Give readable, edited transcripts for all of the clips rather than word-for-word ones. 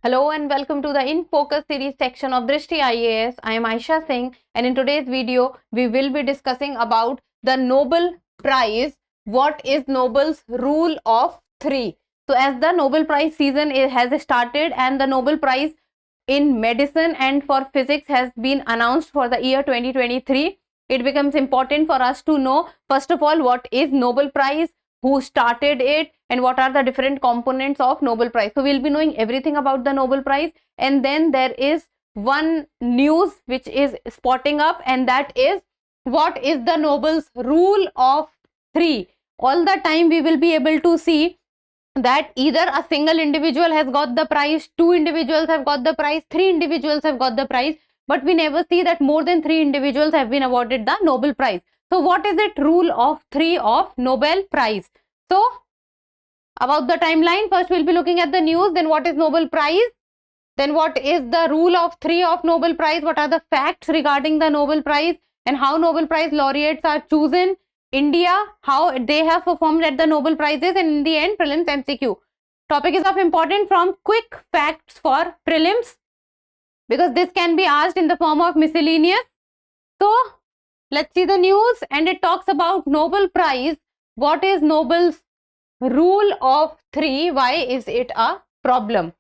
Hello and welcome to the In Focus series section of Drishti IAS. I am Aisha Singh, and in today's video we will be discussing about the Nobel Prize. What is Nobel's rule of three? So as the Nobel Prize season has started and the Nobel Prize in medicine and for physics has been announced for the year 2023, it becomes important for us to know first of all what is Nobel Prize, who started it, and what are the different components of Nobel Prize. So we'll be knowing everything about the Nobel Prize, and then there is one news which is spotting up, and that is what is the Nobel's rule of three. All the time we will be able to see that either a single individual has got the prize, two individuals have got the prize, three individuals have got the prize, but we never see that more than three individuals have been awarded the Nobel Prize. So what is it? Rule of three of Nobel Prize. So about the timeline, first we'll be looking at the news, then what is Nobel Prize, then what is the rule of three of Nobel Prize, what are the facts regarding the Nobel Prize, and how Nobel Prize laureates are chosen, India, how they have performed at the Nobel Prizes, and in the end prelims MCQ. Topic is of importance from quick facts for prelims, because this can be asked in the form of miscellaneous. So let's see the news, and it talks about Nobel Prize. What is Nobel's rule of three? Why is it a problem?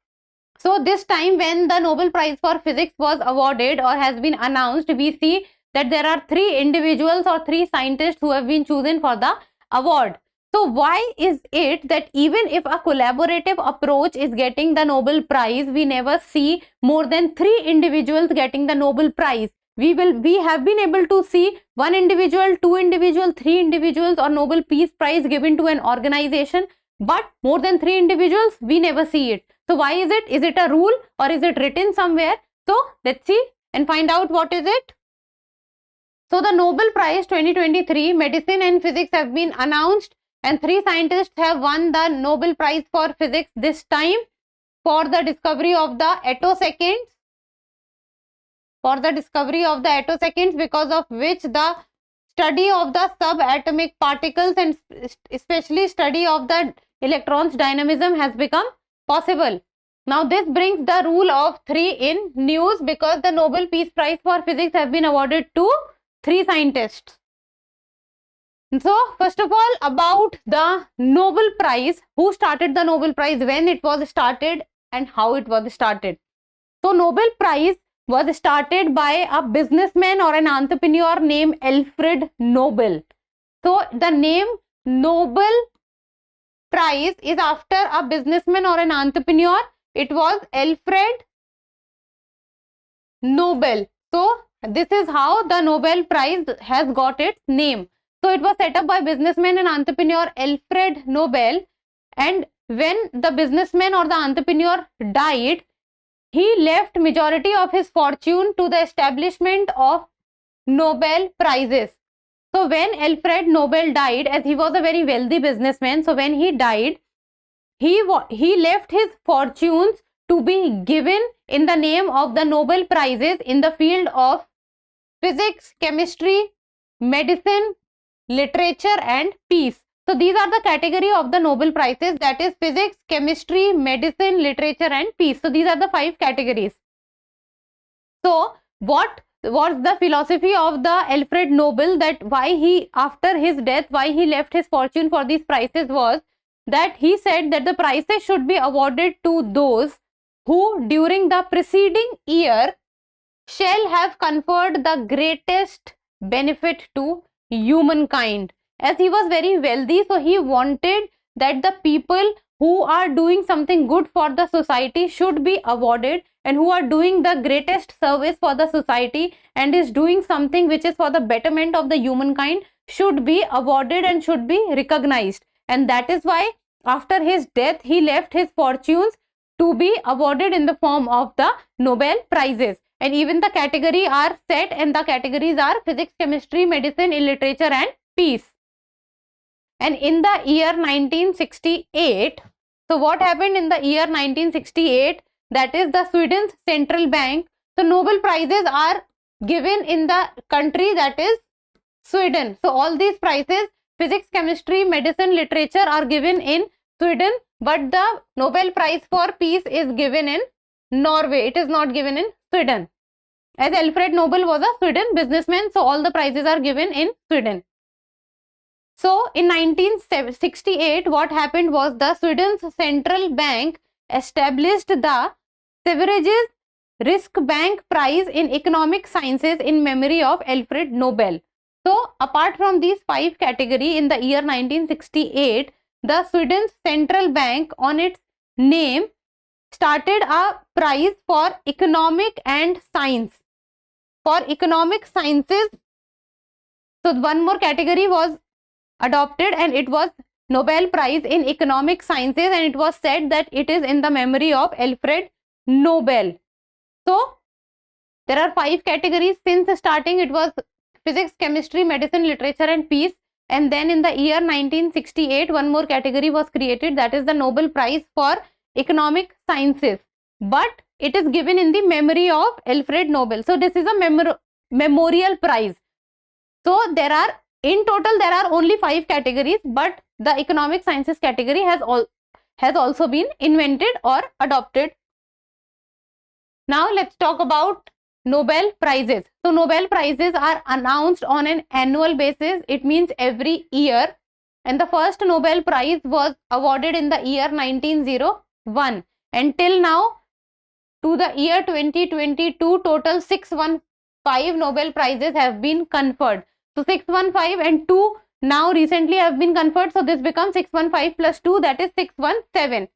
So this time when the Nobel Prize for Physics was awarded or has been announced, we see that there are three individuals or three scientists who have been chosen for the award. So why is it that even if a collaborative approach is getting the Nobel Prize, we never see more than three individuals getting the Nobel Prize? We have been able to see one individual, two individuals, three individuals or Nobel Peace Prize given to an organization, but more than three individuals, we never see it. So why is it? Is it a rule or is it written somewhere? So let's see and find out what is it. So the Nobel Prize 2023 Medicine and Physics have been announced, and three scientists have won the Nobel Prize for Physics this time for the discovery of the attoseconds. Because of which the study of the subatomic particles and especially study of the electrons dynamism has become possible. Now this brings the rule of three in news, because the Nobel Peace Prize for Physics have been awarded to three scientists. So first of all, about the Nobel Prize, who started the Nobel Prize, when it was started, and how it was started. So Nobel Prize was started by a businessman or an entrepreneur named Alfred Nobel. So the name Nobel Prize is after a businessman or an entrepreneur. It was Alfred Nobel. So this is how the Nobel Prize has got its name. So it was set up by businessman and entrepreneur Alfred Nobel, and when the businessman or the entrepreneur died, he left majority of his fortune to the establishment of Nobel Prizes. So when Alfred Nobel died, as he was a very wealthy businessman, so when he died, he left his fortunes to be given in the name of the Nobel Prizes in the field of physics, chemistry, medicine, literature and peace. So these are the category of the Nobel Prizes, that is physics, chemistry, medicine, literature and peace. So these are the five categories. So what was the philosophy of the Alfred Nobel, that why he, after his death, why he left his fortune for these prizes, was that he said that the prizes should be awarded to those who during the preceding year shall have conferred the greatest benefit to humankind. As he was very wealthy, so he wanted that the people who are doing something good for the society should be awarded, and who are doing the greatest service for the society and is doing something which is for the betterment of the humankind should be awarded and should be recognized. And that is why after his death he left his fortunes to be awarded in the form of the Nobel Prizes. And even the category are set, and the categories are physics, chemistry, medicine, literature and peace. And in the year 1968, so what happened in the year 1968, that is the Sweden's central bank. So Nobel Prizes are given in the country, that is Sweden. So all these prizes, physics, chemistry, medicine, literature, are given in Sweden, but the Nobel Prize for Peace is given in Norway. It is not given in Sweden. As Alfred Nobel was a Sweden businessman, so all the prizes are given in Sweden. So in 1968, what happened was the Sweden's central bank established the Sveriges Riksbank Prize in Economic Sciences in memory of Alfred Nobel. So apart from these 5 categories, in the year 1968, the Sweden's central bank on its name started a prize for economic and science. For economic sciences, so one more category was adopted and it was Nobel Prize in Economic Sciences, and it was said that it is in the memory of Alfred Nobel. So there are 5 categories. Since starting it was physics, chemistry, medicine, literature and peace, and then in the year 1968 one more category was created, that is the Nobel Prize for Economic Sciences, but it is given in the memory of Alfred Nobel. So this is a memorial prize. So there are, in total there are only 5 categories, but the economic sciences category has also been invented or adopted. Now let's talk about Nobel Prizes. So Nobel Prizes are announced on an annual basis. It means every year, and the first Nobel Prize was awarded in the year 1901, and till now to the year 2022 total 615 Nobel Prizes have been conferred. So 615 and 2 now recently have been conferred, so this becomes 615 plus 2, that is 617.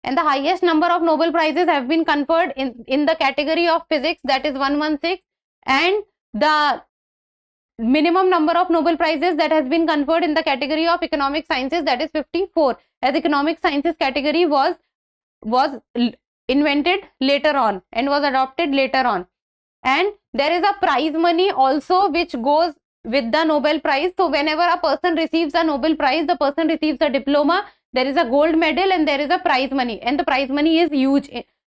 And the highest number of Nobel Prizes have been conferred in the category of physics, that is 116, and the minimum number of Nobel Prizes that has been conferred in the category of economic sciences, that is 54, as economic sciences category was invented later on and was adopted later on. And there is a prize money also which goes with the Nobel Prize. So whenever a person receives a Nobel Prize, the person receives a diploma, there is a gold medal and there is a prize money, and the prize money is huge.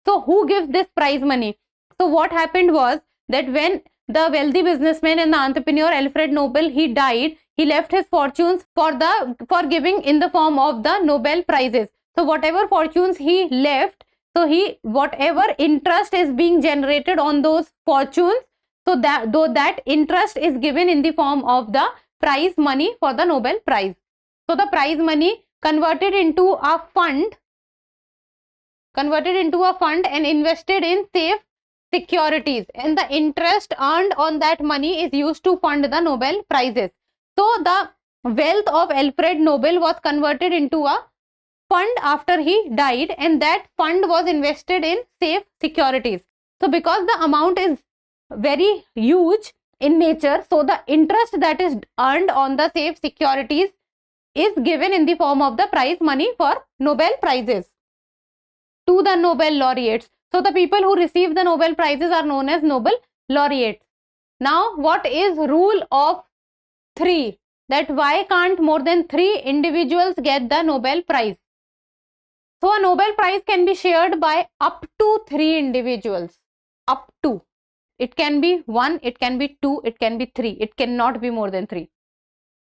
So who gives this prize money? So what happened was that when the wealthy businessman and the entrepreneur Alfred Nobel, he died, he left his fortunes for giving in the form of the Nobel Prizes. So whatever fortunes he left, so whatever interest is being generated on those fortunes, so that interest is given in the form of the prize money for the Nobel Prize. So the prize money converted into a fund and invested in safe securities, and the interest earned on that money is used to fund the Nobel Prizes. So the wealth of Alfred Nobel was converted into a fund after he died, and that fund was invested in safe securities. So because the amount is very huge in nature, so the interest that is earned on the safe securities is given in the form of the prize money for Nobel Prizes to the Nobel laureates. So the people who receive the Nobel Prizes are known as Nobel laureates. Now what is rule of 3? That why can't more than 3 individuals get the Nobel Prize? So a Nobel Prize can be shared by up to 3 individuals. Up to. It can be 1, it can be 2, it can be 3. It cannot be more than 3.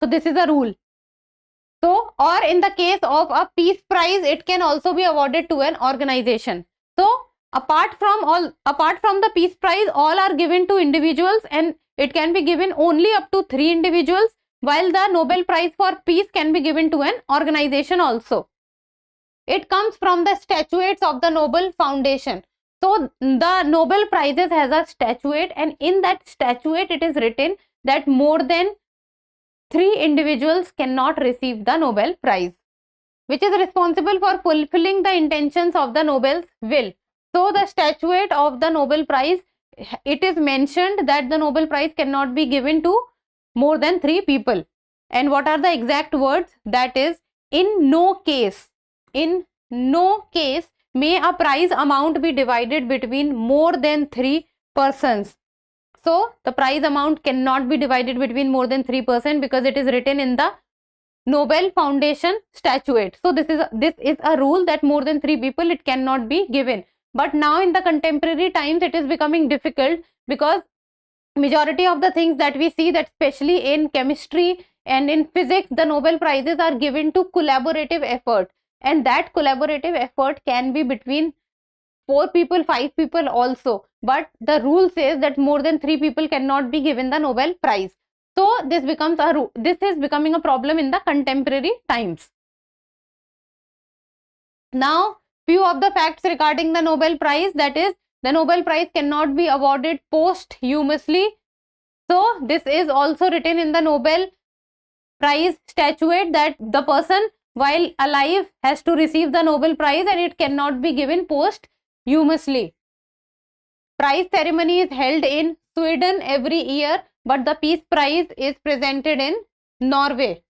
So this is a rule. So, or in the case of a peace prize, it can also be awarded to an organization. So apart from the peace prize, all are given to individuals, and it can be given only up to 3 individuals, while the Nobel Prize for Peace can be given to an organization also. It comes from the statutes of the Nobel Foundation. So the Nobel Prizes has a statute, and in that statute it is written that more than 3 individuals cannot receive the Nobel Prize, which is responsible for fulfilling the intentions of the Nobel's will. So the statute of the Nobel Prize, it is mentioned that the Nobel Prize cannot be given to more than 3 people. And what are the exact words? That is, in no case may a prize amount be divided between more than 3 persons. So the prize amount cannot be divided between more than 3% because it is written in the Nobel Foundation statute. So this is a rule that more than 3 people it cannot be given. But now in the contemporary times it is becoming difficult, because majority of the things that we see, that especially in chemistry and in physics, the Nobel Prizes are given to collaborative effort, and that collaborative effort can be between 4 people, 5 people also, but the rule says that more than 3 people cannot be given the Nobel Prize. So this is becoming a problem in the contemporary times. Now, few of the facts regarding the Nobel Prize, that is, the Nobel Prize cannot be awarded posthumously. So this is also written in the Nobel Prize statute that the person while alive has to receive the Nobel Prize and it cannot be given posthumously. Prize ceremony is held in Sweden every year, but the Peace Prize is presented in Norway.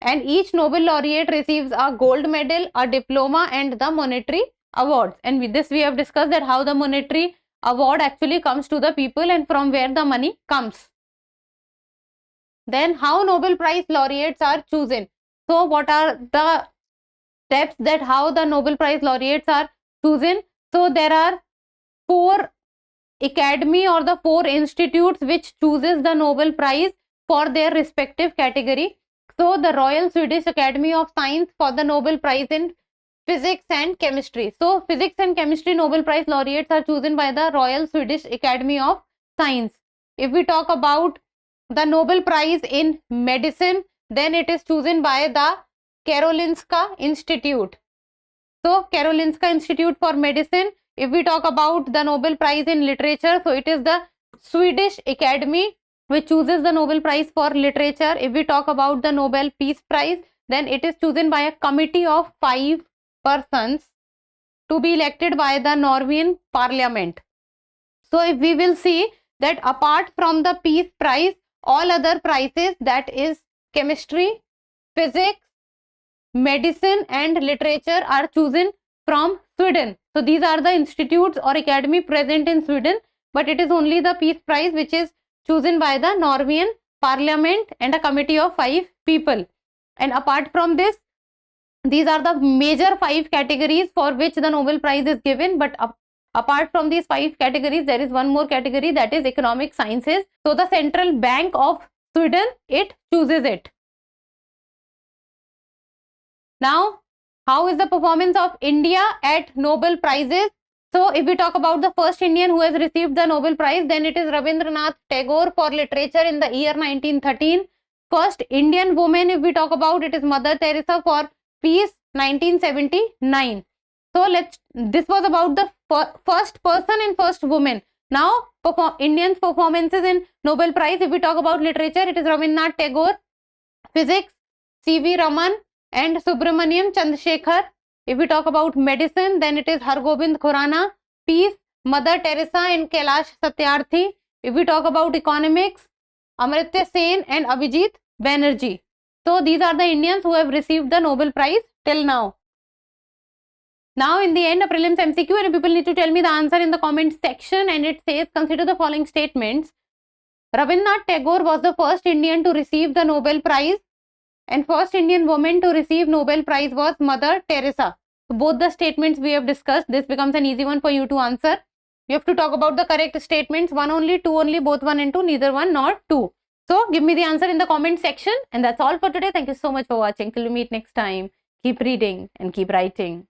And each Nobel laureate receives a gold medal, a diploma, and the monetary awards. And with this we have discussed that how the monetary award actually comes to the people and from where the money comes. Then how Nobel Prize laureates are chosen. So what are the steps that how the Nobel Prize laureates are chosen? So there are 4 academy or the 4 institutes which chooses the Nobel Prize for their respective category. So the Royal Swedish Academy of Science for the Nobel Prize in Physics and Chemistry. So Physics and Chemistry Nobel Prize laureates are chosen by the Royal Swedish Academy of Science. If we talk about the Nobel Prize in Medicine, then it is chosen by the Karolinska Institute. So Karolinska Institute for Medicine. If we talk about the Nobel Prize in Literature, so it is the Swedish Academy which chooses the Nobel Prize for Literature. If we talk about the Nobel Peace Prize, then it is chosen by a committee of 5 persons to be elected by the Norwegian Parliament. So if we will see that apart from the Peace Prize, all other prizes, that is chemistry, physics, medicine and literature, are chosen from Sweden. So these are the institutes or academy present in Sweden, but it is only the Peace Prize which is chosen by the Norwegian Parliament and a committee of 5 people. And apart from this, these are the major 5 categories for which the Nobel Prize is given, but apart from these 5 categories, there is one more category, that is economic sciences. So the Central Bank of Sweden, it chooses it. Now, how is the performance of India at Nobel Prizes? So if we talk about the first Indian who has received the Nobel Prize, then it is Rabindranath Tagore for literature in the year 1913. First Indian woman, if we talk about, it is Mother Teresa for peace, 1979. So this was about the first person and first woman. Now Indians performances in Nobel Prize. If we talk about literature, it is Rabindranath Tagore. Physics, C.V. Raman and Subramaniam Chandrasekhar. If we talk about medicine, then it is Hargobind Khurana. Peace, Mother Teresa and Kailash Satyarthi. If we talk about economics, Amartya Sen and Abhijit Banerjee. So these are the Indians who have received the Nobel Prize till now. Now in the end, a prelims MCQ, and people need to tell me the answer in the comment section, and it says, consider the following statements. Rabindranath Tagore was the first Indian to receive the Nobel Prize, and first Indian woman to receive Nobel Prize was Mother Teresa. So both the statements we have discussed. This becomes an easy one for you to answer. You have to talk about the correct statements, 1 only, 2 only, both 1 and 2, neither 1 nor 2. So give me the answer in the comment section, and that's all for today. Thank you so much for watching. Till we meet next time, keep reading and keep writing.